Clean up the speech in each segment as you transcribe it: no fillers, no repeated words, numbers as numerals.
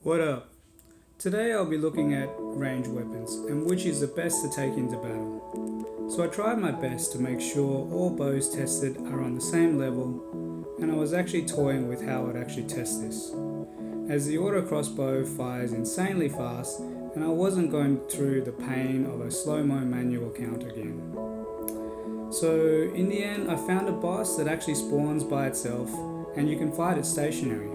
What up? Today I'll be looking at range weapons and which is the best to take into battle. So I tried my best to make sure all bows tested are on the same level, and I was actually toying with how I'd actually test this, as the auto crossbow fires insanely fast and I wasn't going through the pain of a slow-mo manual count again. So in the end I found a boss that actually spawns by itself and you can fight it stationary,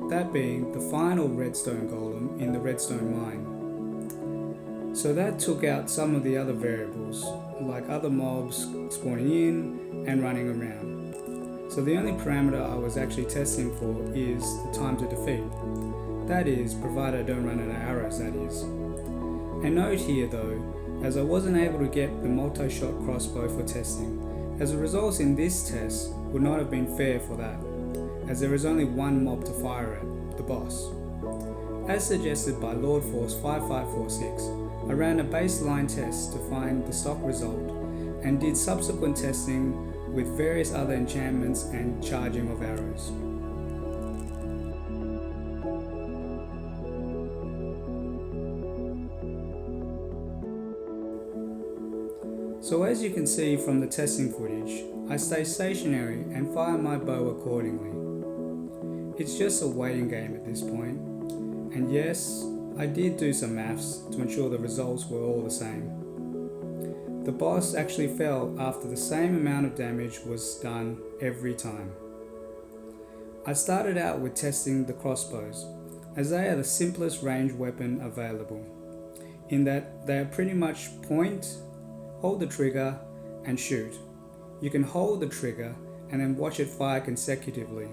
that being the final redstone golem in the redstone mine. So that took out some of the other variables, like other mobs spawning in and running around. So the only parameter I was actually testing for is the time to defeat. That is, provided I don't run out of arrows, that is. A note here though, as I wasn't able to get the multi-shot crossbow for testing, as the results in this test would not have been fair for that, as there is only one mob to fire at, the boss. As suggested by Lord Force 5546, I ran a baseline test to find the stock result and did subsequent testing with various other enchantments and charging of arrows. So as you can see from the testing footage, I stay stationary and fire my bow accordingly. It's just a waiting game at this point, and yes, I did do some maths to ensure the results were all the same. The boss actually fell after the same amount of damage was done every time. I started out with testing the crossbows, as they are the simplest ranged weapon available, in that they are pretty much point, hold the trigger, and shoot. You can hold the trigger and then watch it fire consecutively.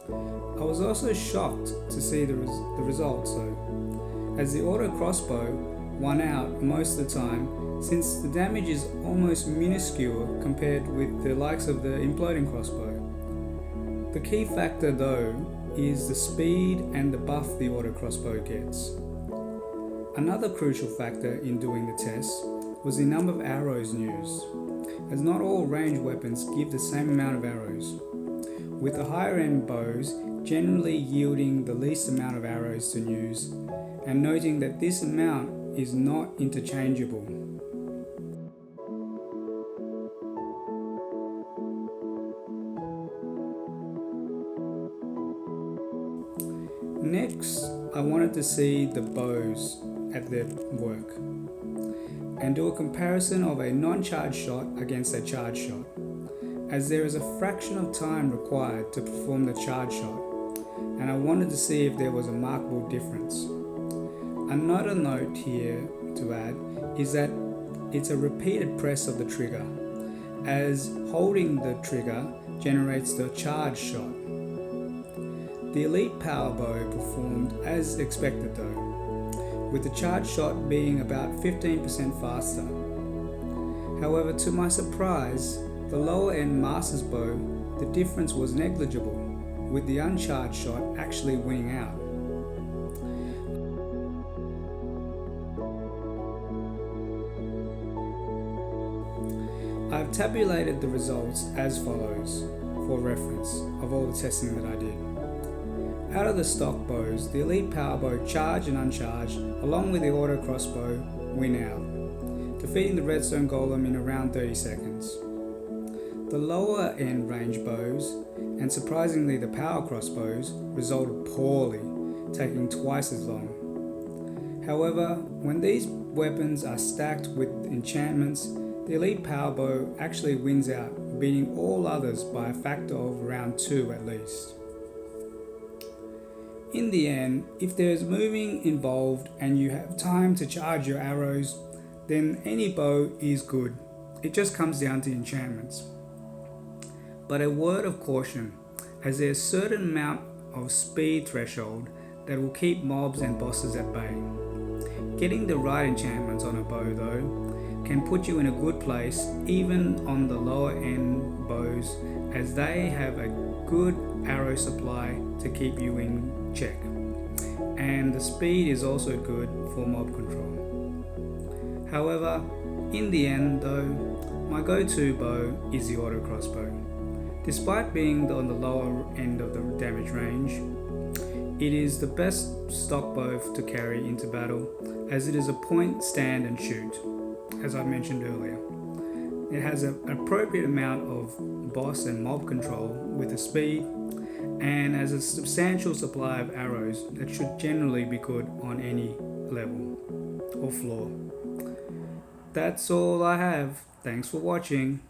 I was also shocked to see the results though, as the auto crossbow won out most of the time, since the damage is almost minuscule compared with the likes of the imploding crossbow. The key factor though is the speed and the buff the auto crossbow gets. Another crucial factor in doing the test was the number of arrows used, as not all ranged weapons give the same amount of arrows, with the higher end bows generally yielding the least amount of arrows to use, and noting that this amount is not interchangeable. Next, I wanted to see the bows at their work and do a comparison of a non-charged shot against a charged shot, as there is a fraction of time required to perform the charge shot, and I wanted to see if there was a markable difference. Another note here to add is that it's a repeated press of the trigger, as holding the trigger generates the charge shot. The Elite Power Bow performed as expected though, with the charge shot being about 15% faster. However, to my surprise, the lower end Master's Bow, the difference was negligible, with the uncharged shot actually winning out. I've tabulated the results as follows, for reference, of all the testing that I did. Out of the stock bows, the Elite Power Bow charged and uncharged, along with the auto crossbow, win out, defeating the redstone golem in around 30 seconds. The lower end range bows, and surprisingly the power crossbows, resulted poorly, taking twice as long. However, when these weapons are stacked with enchantments, the Elite Power Bow actually wins out, beating all others by a factor of around 2 at least. In the end, if there is moving involved and you have time to charge your arrows, then any bow is good. It just comes down to enchantments. But a word of caution, as there's a certain amount of speed threshold that will keep mobs and bosses at bay. Getting the right enchantments on a bow though can put you in a good place even on the lower end bows, as they have a good arrow supply to keep you in check, and the speed is also good for mob control. However, in the end though, my go-to bow is the auto crossbow. Despite being on the lower end of the damage range, It is the best stock bow to carry into battle, as it is a point, stand and shoot, as I mentioned earlier. It has an appropriate amount of boss and mob control with the speed, and has a substantial supply of arrows that should generally be good on any level or floor. That's all I have. Thanks for watching.